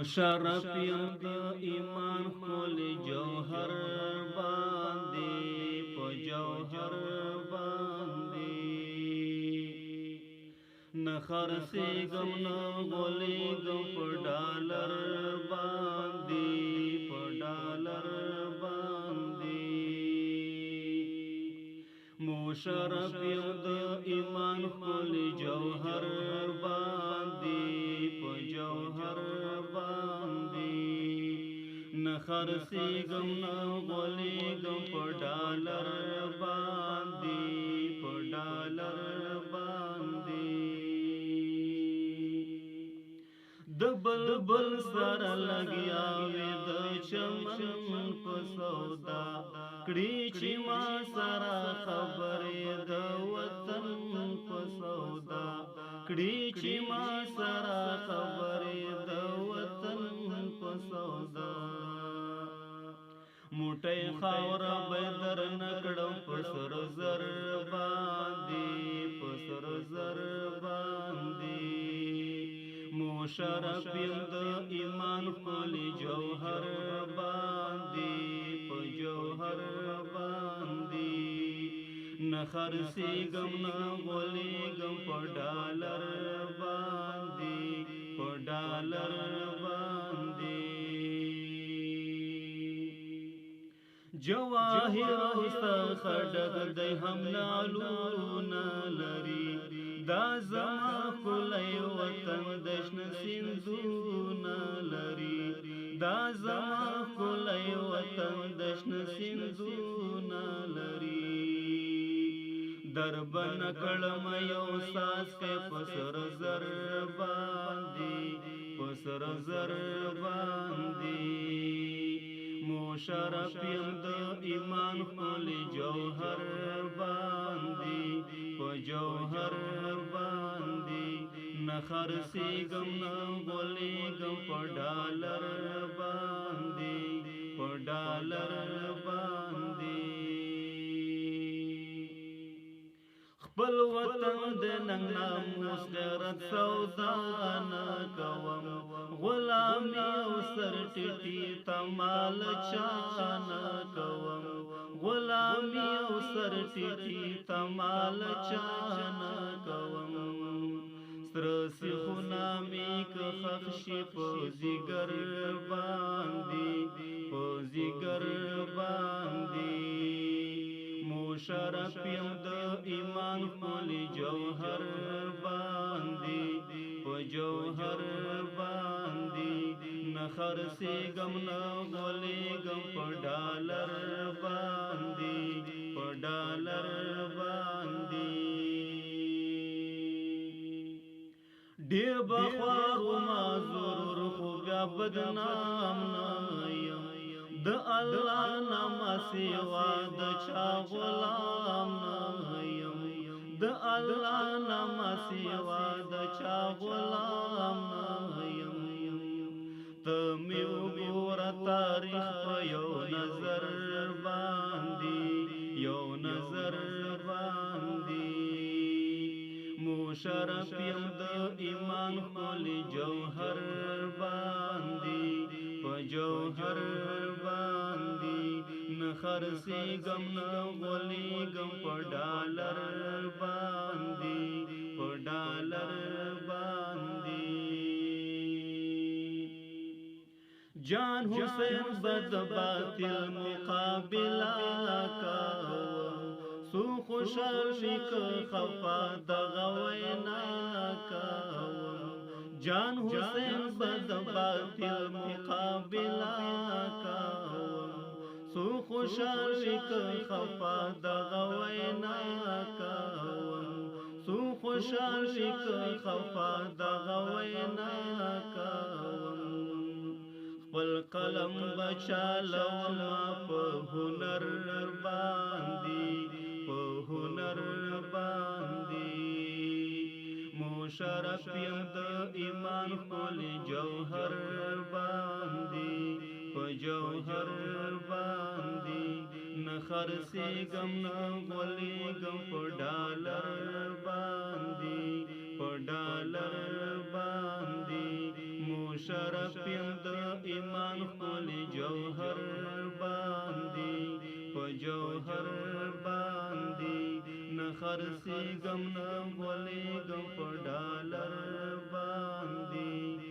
مشرف یم د ایمان خپل جوهر باندې په جوهر باندې نخرسېږم نه غولېږم په ډالر باندې په ډالر باندې مشرف یم د ایمان خپل جوهر باندې په جوهر باندې نخرسېږم نه غولېږم په ډالر باندې په ډالر باندې د بلبل سره لګیا وې د چمن په سودا کړي چې ما سره خبرې د وطن په سودا کړي چې ما سره خبرې د وطن په سودا موټی خاوره به در نکړم په سر زر باندې په سر زر باندې مشرف یم د ایمان خپل جوهر باندې په جوهر باندې نخرسېږم نه غولېږم په ډالر باندې په ډالر باندې جواهر څخه ډک دی هم نالونه لري دا زما ښکلی وطن د شنه سیندونه لري دا زما ښکلی وطن د شنه سیندونه لري در به نکړم یو څاڅکی په سر زر باندې په سر زر باندې مشرف یم د ایمان خپل جوهر باندې په جوهر باندې نخرسېږم نه غولېږم په ډالر باندې په ډالر باندې خپل وطن د ننګ ناموس غیرت سودا نه کوم غلامي او سر ټیټي تمال چا نه کوم غلامي او سر ټیټي تمال چا نه کوم سر سیخونه مې که خښ شي په ځیګر باندې په ځیګر باندې مشرف یم د ایمان خپل جوهر باندې په جوهر باندې نخرسېږم نه غولېږم په ډالر باندې په ډالر باندې ډېر بخوار وما ضرور خو بیا بدنام نه یم د الله نامه سوا د چا غلام نه یم د الله نامه سوا د چا غلام نه یم ته مې وګوره تاریخ په یو نظر باندې یو نظر باندې مشرف یم د ایمان خپل جوهر باندې په جوهر باندې نخرسېږم نه غولېږم په ډالر باندې په ډالر باندې جان حسین بد باطل مقابله کوم سو خوشحال وي که خفا دغه وینا کوم جان حسین بد باطل مقابله کوم سو خوشحال وي که خفا دغه وینا کوم سو خوشحال وي که خفا دغه وینا کوم خپل قلم بچالوم په هنر باندې په هنر باندې مشرف یم د ایمان خپل جوهر باندې په جوهر باندې نخرسېږم نه غولېږم په ډالر باندې په ډالر باندې مشرفیم د ایمان خپل جوهر باندې په جوهر باندې نه خرڅېږم نه غولېږم په ډالر باندې